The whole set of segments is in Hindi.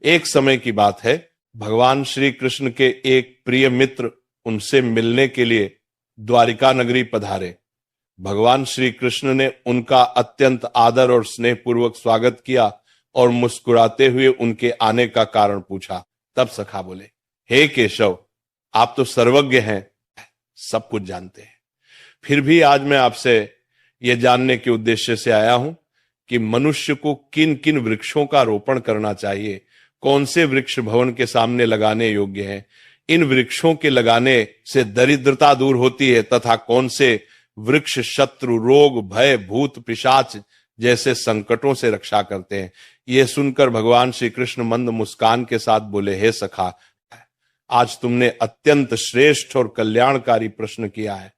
एक समय की बात है, भगवान श्री कृष्ण के एक प्रिय मित्र उनसे मिलने के लिए द्वारिका नगरी पधारे। भगवान श्री कृष्ण ने उनका अत्यंत आदर और स्नेह पूर्वक स्वागत किया और मुस्कुराते हुए उनके आने का कारण पूछा। तब सखा बोले, हे केशव, आप तो सर्वज्ञ हैं, सब कुछ जानते हैं। फिर भी आज मैं आपसे यह जानने के उद्देश्य से आया हूं कि मनुष्य को किन किन वृक्षों का रोपण करना चाहिए, कौन से वृक्ष भवन के सामने लगाने योग्य हैं, इन वृक्षों के लगाने से दरिद्रता दूर होती है तथा कौन से वृक्ष शत्रु, रोग, भय, भूत, पिशाच जैसे संकटों से रक्षा करते हैं। यह सुनकर भगवान श्री कृष्ण मंद मुस्कान के साथ बोले, हे सखा, आज तुमने अत्यंत श्रेष्ठ और कल्याणकारी प्रश्न किया है।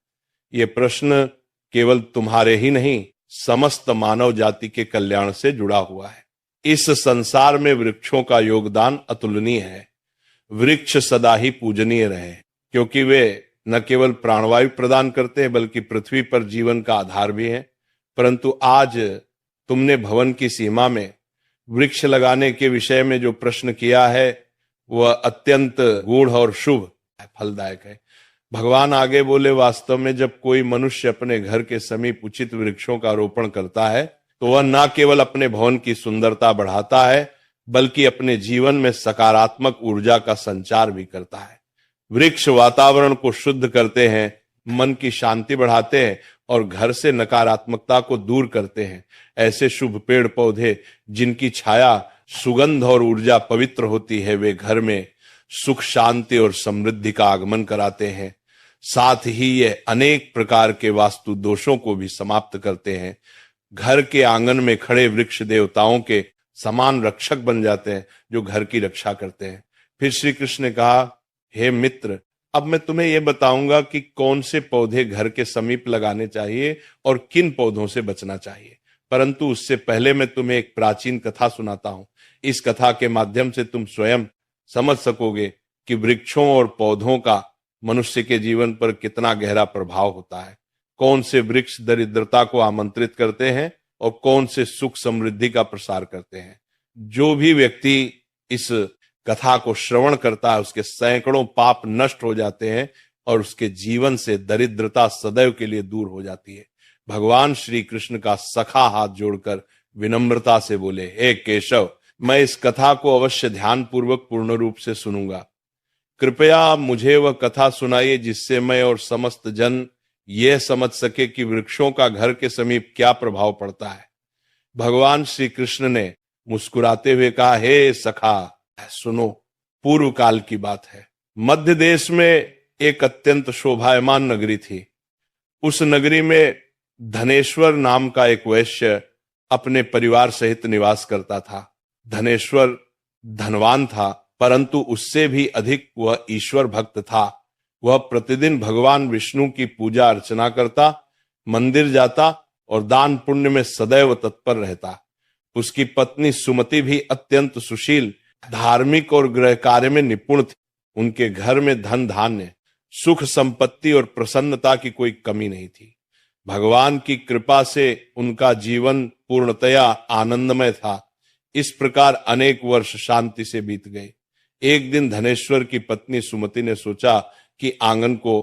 यह प्रश्न केवल तुम्हारे ही नहीं, समस्त मानव जाति के कल्याण से जुड़ा हुआ है। इस संसार में वृक्षों का योगदान अतुलनीय है। वृक्ष सदा ही पूजनीय रहे, क्योंकि वे न केवल प्राणवायु प्रदान करते हैं बल्कि पृथ्वी पर जीवन का आधार भी है। परंतु आज तुमने भवन की सीमा में वृक्ष लगाने के विषय में जो प्रश्न किया है वह अत्यंत गूढ़ और शुभ फलदायक है। भगवान आगे बोले, वास्तव में जब कोई मनुष्य अपने घर के समीप उचित वृक्षों का रोपण करता है तो वह न केवल अपने भवन की सुंदरता बढ़ाता है बल्कि अपने जीवन में सकारात्मक ऊर्जा का संचार भी करता है। वृक्ष वातावरण को शुद्ध करते हैं, मन की शांति बढ़ाते हैं और घर से नकारात्मकता को दूर करते हैं। ऐसे शुभ पेड़ पौधे जिनकी छाया, सुगंध और ऊर्जा पवित्र होती है, वे घर में सुख, शांति और समृद्धि का आगमन कराते हैं। साथ ही ये अनेक प्रकार के वास्तु दोषों को भी समाप्त करते हैं। घर के आंगन में खड़े वृक्ष देवताओं के समान रक्षक बन जाते हैं जो घर की रक्षा करते हैं। फिर श्री कृष्ण ने कहा, हे मित्र, अब मैं तुम्हें यह बताऊंगा कि कौन से पौधे घर के समीप लगाने चाहिए और किन पौधों से बचना चाहिए। परंतु उससे पहले मैं तुम्हें एक प्राचीन कथा सुनाता हूं। इस कथा के माध्यम से तुम स्वयं समझ सकोगे कि वृक्षों और पौधों का मनुष्य के जीवन पर कितना गहरा प्रभाव होता है। कौन से वृक्ष दरिद्रता को आमंत्रित करते हैं और कौन से सुख समृद्धि का प्रसार करते हैं। जो भी व्यक्ति इस कथा को श्रवण करता है उसके सैकड़ों पाप नष्ट हो जाते हैं और उसके जीवन से दरिद्रता सदैव के लिए दूर हो जाती है। भगवान श्री कृष्ण का सखा हाथ जोड़कर विनम्रता से बोले, हे केशव, मैं इस कथा को अवश्य ध्यान पूर्वक पूर्ण रूप से सुनूंगा। कृपया मुझे वह कथा सुनाइए जिससे मैं और समस्त जन यह समझ सके कि वृक्षों का घर के समीप क्या प्रभाव पड़ता है। भगवान श्री कृष्ण ने मुस्कुराते हुए कहा, हे सखा, सुनो। पूर्व काल की बात है। मध्य देश में एक अत्यंत शोभायमान नगरी थी। उस नगरी में धनेश्वर नाम का एक वैश्य अपने परिवार सहित निवास करता था। धनेश्वर धनवान था, परंतु उससे भी अधिक वह ईश्वर भक्त था। वह प्रतिदिन भगवान विष्णु की पूजा अर्चना करता, मंदिर जाता और दान पुण्य में सदैव तत्पर रहता। उसकी पत्नी सुमति भी अत्यंत सुशील, धार्मिक और गृह कार्य में निपुण थी। उनके घर में धन धान्य, सुख संपत्ति और प्रसन्नता की कोई कमी नहीं थी। भगवान की कृपा से उनका जीवन पूर्णतया आनंदमय था। इस प्रकार अनेक वर्ष शांति से बीत गए। एक दिन धनेश्वर की पत्नी सुमति ने सोचा कि आंगन को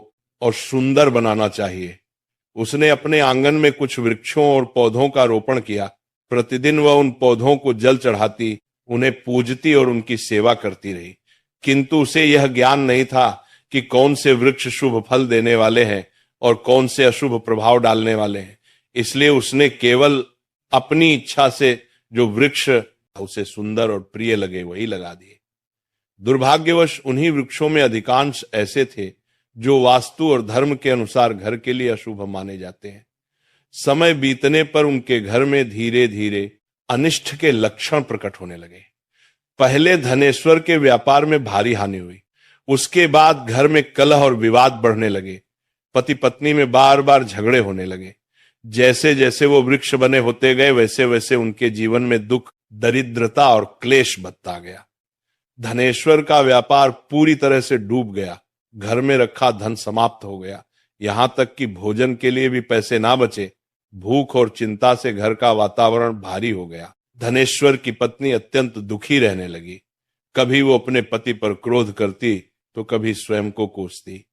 और सुंदर बनाना चाहिए। उसने अपने आंगन में कुछ वृक्षों और पौधों का रोपण किया। प्रतिदिन वह उन पौधों को जल चढ़ाती, उन्हें पूजती और उनकी सेवा करती रही। किंतु उसे यह ज्ञान नहीं था कि कौन से वृक्ष शुभ फल देने वाले हैं और कौन से अशुभ प्रभाव डालने वाले हैं। इसलिए उसने केवल अपनी इच्छा से जो वृक्ष उसे सुंदर और प्रिय लगे वही लगा दिए। दुर्भाग्यवश उन्हीं वृक्षों में अधिकांश ऐसे थे जो वास्तु और धर्म के अनुसार घर के लिए अशुभ माने जाते हैं। समय बीतने पर उनके घर में धीरे धीरे अनिष्ट के लक्षण प्रकट होने लगे। पहले धनेश्वर के व्यापार में भारी हानि हुई। उसके बाद घर में कलह और विवाद बढ़ने लगे। पति पत्नी में बार बार झगड़े होने लगे। जैसे जैसे वो वृक्ष बने होते गए वैसे वैसे उनके जीवन में दुख, दरिद्रता और क्लेश बढ़ता गया। धनेश्वर का व्यापार पूरी तरह से डूब गया। घर में रखा धन समाप्त हो गया। यहां तक कि भोजन के लिए भी पैसे ना बचे। भूख और चिंता से घर का वातावरण भारी हो गया। धनेश्वर की पत्नी अत्यंत दुखी रहने लगी। कभी वो अपने पति पर क्रोध करती तो कभी स्वयं को कोसती।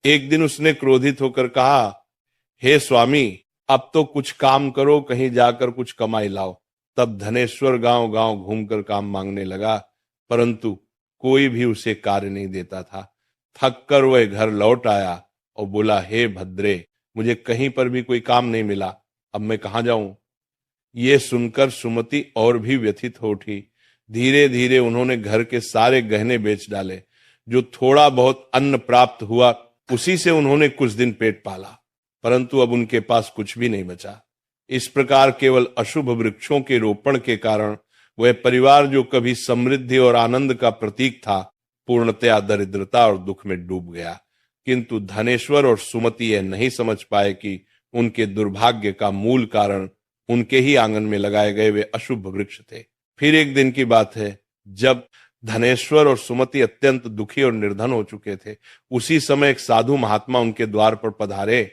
एक दिन उसने क्रोधित होकर कहा, हे स्वामी, अब तो कुछ काम करो, कहीं जाकर कुछ कमाई लाओ। तब धनेश्वर गांव गांव घूमकर काम मांगने लगा, परंतु कोई भी उसे कार्य नहीं देता था। थक कर वह घर लौट आया और बोला, हे भद्रे, मुझे कहीं पर भी कोई काम नहीं मिला, अब मैं कहां जाऊं। ये सुनकर सुमति और भी व्यथित हो उठी। धीरे धीरे उन्होंने घर के सारे गहने बेच डाले। जो थोड़ा बहुत अन्न प्राप्त हुआ उसी से उन्होंने कुछ दिन पेट पाला, परंतु अब उनके पास कुछ भी नहीं बचा। इस प्रकार केवल अशुभ वृक्षों के रोपण के कारण वह परिवार जो कभी समृद्धि और आनंद का प्रतीक था, पूर्णतया दरिद्रता और दुख में डूब गया। किंतु धनेश्वर और सुमति यह नहीं समझ पाए कि उनके दुर्भाग्य का मूल कारण उनके ही आंगन में लगाए गए वे अशुभ वृक्ष थे। फिर एक दिन की बात है, जब धनेश्वर और सुमति अत्यंत दुखी और निर्धन हो चुके थे, उसी समय एक साधु महात्मा उनके द्वार पर पधारे।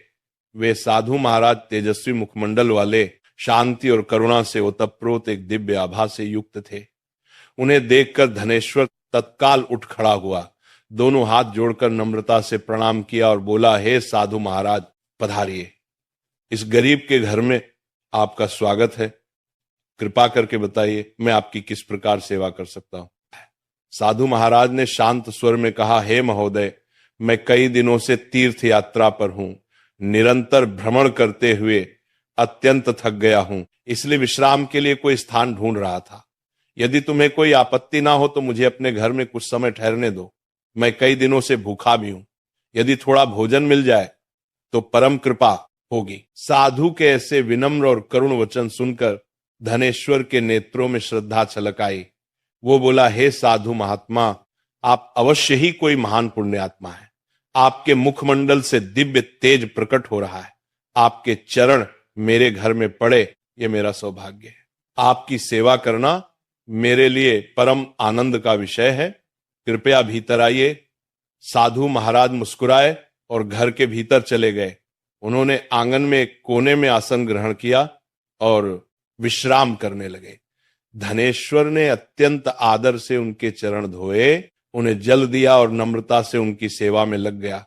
वे साधु महाराज तेजस्वी मुखमंडल वाले, शांति और करुणा से ओतप्रोत एक दिव्य आभा से युक्त थे। उन्हें देखकर धनेश्वर तत्काल उठ खड़ा हुआ, दोनों हाथ जोड़कर नम्रता से प्रणाम किया और बोला, हे साधु महाराज, पधारिए। इस गरीब के घर में आपका स्वागत है। कृपा करके बताइए मैं आपकी किस प्रकार सेवा कर सकता हूं। साधु महाराज ने शांत स्वर में कहा, हे महोदय, मैं कई दिनों से तीर्थ यात्रा पर हूं। निरंतर भ्रमण करते हुए अत्यंत थक गया हूं, इसलिए विश्राम के लिए कोई स्थान ढूंढ रहा था। यदि तुम्हें कोई आपत्ति ना हो तो मुझे अपने घर में कुछ समय ठहरने दो। मैं कई दिनों से भूखा भी हूं। यदि थोड़ा भोजन मिल जाए तो परम कृपा होगी। साधु के ऐसे विनम्र और करुण वचन सुनकर धनेश्वर के नेत्रों में श्रद्धा छलक आई। वो बोला, हे साधु महात्मा, आप अवश्य ही कोई महान पुण्यात्मा है। आपके मुखमंडल से दिव्य तेज प्रकट हो रहा है। आपके चरण मेरे घर में पड़े, ये मेरा सौभाग्य है। आपकी सेवा करना मेरे लिए परम आनंद का विषय है। कृपया भीतर आइए। साधु महाराज मुस्कुराए और घर के भीतर चले गए। उन्होंने आंगन में एक कोने में आसन ग्रहण किया और विश्राम करने लगे। धनेश्वर ने अत्यंत आदर से उनके चरण धोए, उन्हें जल दिया और नम्रता से उनकी सेवा में लग गया,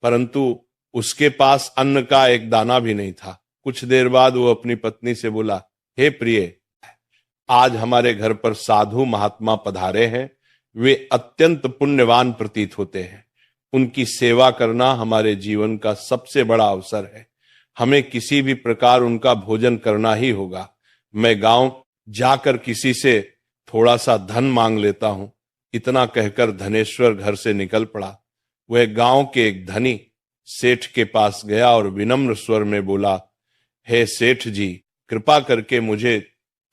परंतु उसके पास अन्न का एक दाना भी नहीं था। कुछ देर बाद वो अपनी पत्नी से बोला, हे प्रिय, आज हमारे घर पर साधु महात्मा पधारे हैं। वे अत्यंत पुण्यवान प्रतीत होते हैं। उनकी सेवा करना हमारे जीवन का सबसे बड़ा अवसर है। हमें किसी भी प्रकार उनका भोजन करना ही होगा। मैं गांव जाकर किसी से थोड़ा सा धन मांग लेता हूं। इतना कहकर धनेश्वर घर से निकल पड़ा। वह गांव के एक धनी सेठ के पास गया और विनम्र स्वर में बोला, हे सेठ जी, कृपा करके मुझे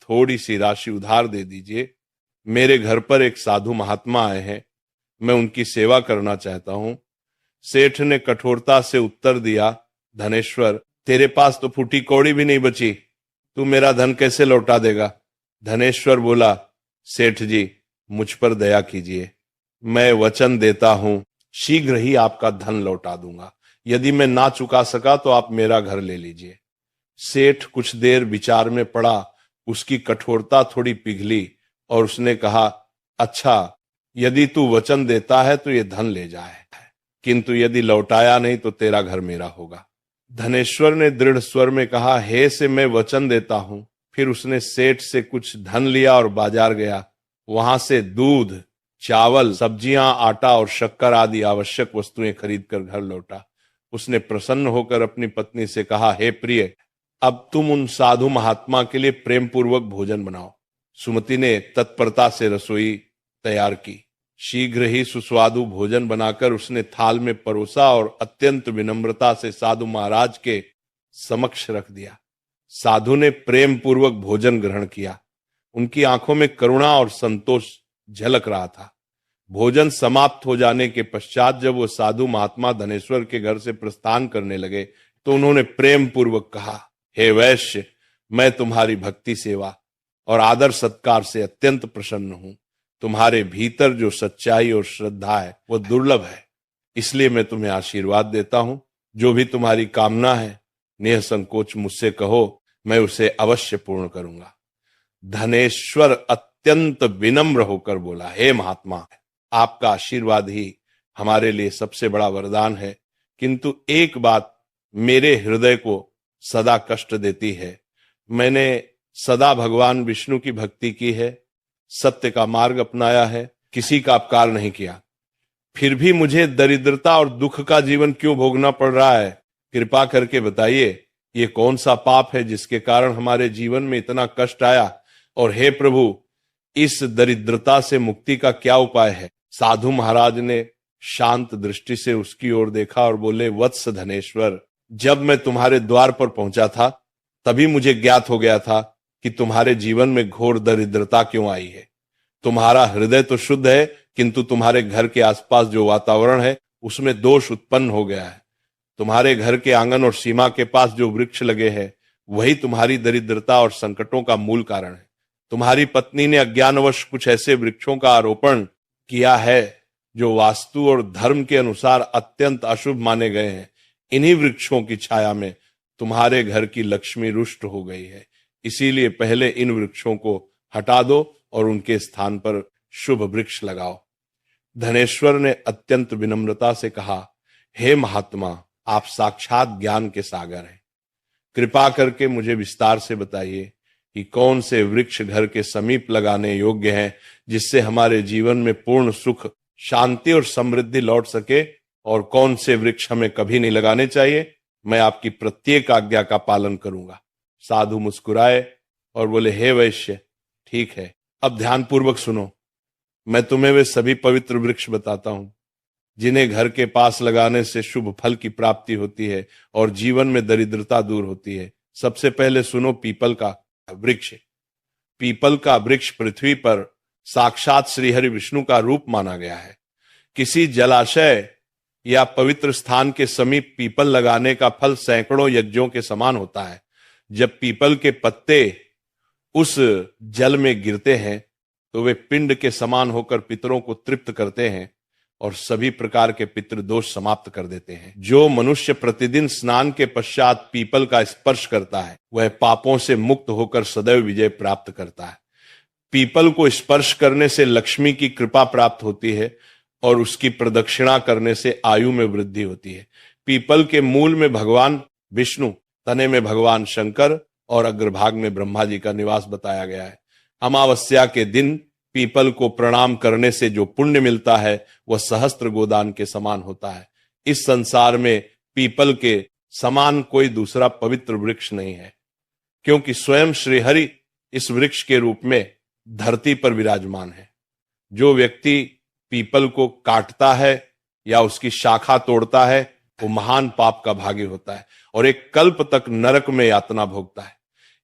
थोड़ी सी राशि उधार दे दीजिए। मेरे घर पर एक साधु महात्मा आए हैं, मैं उनकी सेवा करना चाहता हूं। सेठ ने कठोरता से उत्तर दिया, धनेश्वर, तेरे पास तो फूटी कौड़ी भी नहीं बची, तू मेरा धन कैसे लौटा देगा। धनेश्वर बोला, सेठ जी, मुझ पर दया कीजिए। मैं वचन देता हूं शीघ्र ही आपका धन लौटा दूंगा। यदि मैं ना चुका सका तो आप मेरा घर ले लीजिए। सेठ कुछ देर विचार में पड़ा। उसकी कठोरता थोड़ी पिघली और उसने कहा, अच्छा, यदि तू वचन देता है तो ये धन ले जाए, किंतु यदि लौटाया नहीं तो तेरा घर मेरा होगा। धनेश्वर ने दृढ़ स्वर में कहा, हे से मैं वचन देता हूं। फिर उसने सेठ से कुछ धन लिया और बाजार गया। वहां से दूध, चावल, सब्जियां, आटा और शक्कर आदि आवश्यक वस्तुएं खरीदकर घर लौटा। उसने प्रसन्न होकर अपनी पत्नी से कहा, हे प्रिय, अब तुम उन साधु महात्मा के लिए प्रेम पूर्वक भोजन बनाओ। सुमति ने तत्परता से रसोई तैयार की। शीघ्र ही सुस्वादु भोजन बनाकर उसने थाल में परोसा और अत्यंत विनम्रता से साधु महाराज के समक्ष रख दिया। साधु ने प्रेम पूर्वक भोजन ग्रहण किया। उनकी आंखों में करुणा और संतोष झलक रहा था। भोजन समाप्त हो जाने के पश्चात जब वो साधु महात्मा धनेश्वर के घर से प्रस्थान करने लगे तो उन्होंने प्रेम पूर्वक कहा, हे वैश्य, मैं तुम्हारी भक्ति सेवा और आदर सत्कार से अत्यंत प्रसन्न हूं। तुम्हारे भीतर जो सच्चाई और श्रद्धा है वो दुर्लभ है, इसलिए मैं तुम्हें आशीर्वाद देता हूं। जो भी तुम्हारी कामना है निःसंकोच मुझसे कहो, मैं उसे अवश्य पूर्ण करूंगा। धनेश्वर अत्यंत विनम्र होकर बोला, हे महात्मा, आपका आशीर्वाद ही हमारे लिए सबसे बड़ा वरदान है, किंतु एक बात मेरे हृदय को सदा कष्ट देती है। मैंने सदा भगवान विष्णु की भक्ति की है, सत्य का मार्ग अपनाया है, किसी का अपकार नहीं किया, फिर भी मुझे दरिद्रता और दुख का जीवन क्यों भोगना पड़ रहा है? कृपा करके बताइए, ये कौन सा पाप है जिसके कारण हमारे जीवन में इतना कष्ट आया? और हे प्रभु, इस दरिद्रता से मुक्ति का क्या उपाय है? साधु महाराज ने शांत दृष्टि से उसकी ओर देखा और बोले, वत्स धनेश्वर, जब मैं तुम्हारे द्वार पर पहुंचा था तभी मुझे ज्ञात हो गया था कि तुम्हारे जीवन में घोर दरिद्रता क्यों आई है। तुम्हारा हृदय तो शुद्ध है, किंतु तुम्हारे घर के आसपास जो वातावरण है उसमें दोष उत्पन्न हो गया है। तुम्हारे घर के आंगन और सीमा के पास जो वृक्ष लगे हैं वही तुम्हारी दरिद्रता और संकटों का मूल कारण है। तुम्हारी पत्नी ने अज्ञानवश कुछ ऐसे वृक्षों का आरोपण किया है जो वास्तु और धर्म के अनुसार अत्यंत अशुभ माने गए हैं। इन्हीं वृक्षों की छाया में तुम्हारे घर की लक्ष्मी रुष्ट हो गई है। इसीलिए पहले इन वृक्षों को हटा दो और उनके स्थान पर शुभ वृक्ष लगाओ। धनेश्वर ने अत्यंत विनम्रता से कहा, हे महात्मा, आप साक्षात ज्ञान के सागर हैं। कृपा करके मुझे विस्तार से बताइए कि कौन से वृक्ष घर के समीप लगाने योग्य हैं, जिससे हमारे जीवन में पूर्ण सुख, शांति और समृद्धि लौट सके, और कौन से वृक्ष हमें कभी नहीं लगाने चाहिए। मैं आपकी प्रत्येक आज्ञा का पालन करूंगा। साधु मुस्कुराए और बोले, हे वैश्य, ठीक है, अब ध्यानपूर्वक सुनो। मैं तुम्हें वे सभी पवित्र वृक्ष बताता हूं जिन्हें घर के पास लगाने से शुभ फल की प्राप्ति होती है और जीवन में दरिद्रता दूर होती है। सबसे पहले सुनो पीपल का वृक्ष। पीपल का वृक्ष पृथ्वी पर साक्षात श्रीहरि विष्णु का रूप माना गया है। किसी जलाशय या पवित्र स्थान के समीप पीपल लगाने का फल सैकड़ों यज्ञों के समान होता है। जब पीपल के पत्ते उस जल में गिरते हैं तो वे पिंड के समान होकर पितरों को तृप्त करते हैं और सभी प्रकार के पितृदोष समाप्त कर देते हैं। जो मनुष्य प्रतिदिन स्नान के पश्चात पीपल का स्पर्श करता है वह पापों से मुक्त होकर सदैव विजय प्राप्त करता है। पीपल को स्पर्श करने से लक्ष्मी की कृपा प्राप्त होती है और उसकी प्रदक्षिणा करने से आयु में वृद्धि होती है। पीपल के मूल में भगवान विष्णु, तने में भगवान शंकर और अग्रभाग में ब्रह्मा जी का निवास बताया गया है। अमावस्या के दिन पीपल को प्रणाम करने से जो पुण्य मिलता है वह सहस्त्र गोदान के समान होता है। इस संसार में पीपल के समान कोई दूसरा पवित्र वृक्ष नहीं है, क्योंकि स्वयं श्रीहरि इस वृक्ष के रूप में धरती पर विराजमान है। जो व्यक्ति पीपल को काटता है या उसकी शाखा तोड़ता है वो महान पाप का भागी होता है और एक कल्प तक नरक में यातना भोगता है।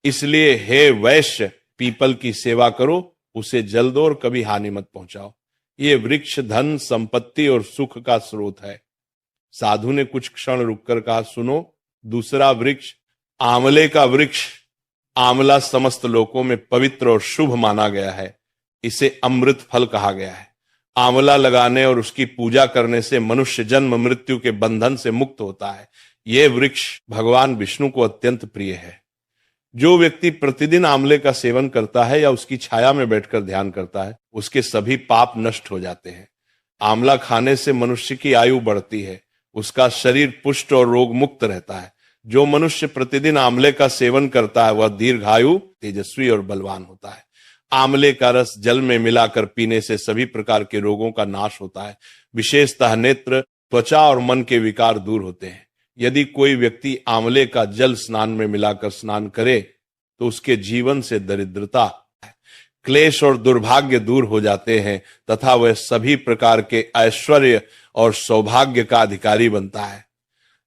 इसलिए हे वैश्य, पीपल की सेवा करो, उसे जल दो और कभी हानि मत पहुंचाओ। ये वृक्ष धन, संपत्ति और सुख का स्रोत है। साधु ने कुछ क्षण रुककर कहा, सुनो दूसरा वृक्ष, आंवले का वृक्ष। आंवला समस्त लोकों में पवित्र और शुभ माना गया है। इसे अमृत फल कहा गया है। आंवला लगाने और उसकी पूजा करने से मनुष्य जन्म मृत्यु के बंधन से मुक्त होता है। यह वृक्ष भगवान विष्णु को अत्यंत प्रिय है। जो व्यक्ति प्रतिदिन आंवले का सेवन करता है या उसकी छाया में बैठकर ध्यान करता है उसके सभी पाप नष्ट हो जाते हैं। आंवला खाने से मनुष्य की आयु बढ़ती है, उसका शरीर पुष्ट और रोग मुक्त रहता है। जो मनुष्य प्रतिदिन आंवले का सेवन करता है वह दीर्घायु, तेजस्वी और बलवान होता है। आंवले का रस जल में मिलाकर पीने से सभी प्रकार के रोगों का नाश होता है। विशेषतः नेत्र, त्वचा और मन के विकार दूर होते हैं। यदि कोई व्यक्ति आंवले का जल स्नान में मिलाकर स्नान करे तो उसके जीवन से दरिद्रता, क्लेश और दुर्भाग्य दूर हो जाते हैं तथा वह सभी प्रकार के ऐश्वर्य और सौभाग्य का अधिकारी बनता है।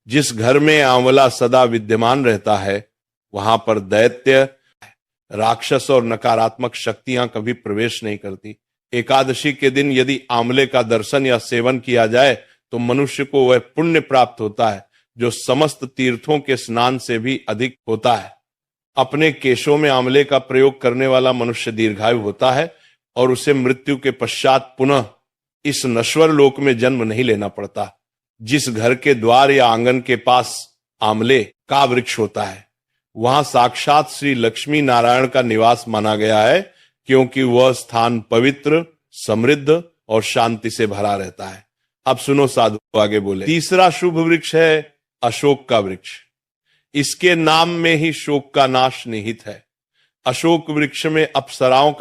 जिस घर में आंवला सदा विद्यमान रहता है वहां पर दैत्य, राक्षस और नकारात्मक शक्तियां कभी प्रवेश नहीं करती। एकादशी के दिन यदि आंवले का दर्शन या सेवन किया जाए तो मनुष्य को वह पुण्य प्राप्त होता है जो समस्त तीर्थों के स्नान से भी अधिक होता है। अपने केशों में आंवले का प्रयोग करने वाला मनुष्य दीर्घायु होता है और उसे मृत्यु के पश्चात पुनः इस नश्वर लोक में जन्म नहीं लेना पड़ता। जिस घर के द्वार या आंगन के पास आंवले का वृक्ष होता है वहां साक्षात श्री लक्ष्मी नारायण का निवास माना गया है, क्योंकि वह स्थान पवित्र, समृद्ध और शांति से भरा रहता है। अब सुनो साधु आगे बोले। तीसरा शुभ वृक्ष है अशोक का वृक्ष। इसके नाम में ही शोक का नाश निहित है। अशोक वृक्ष में अप्सराओं का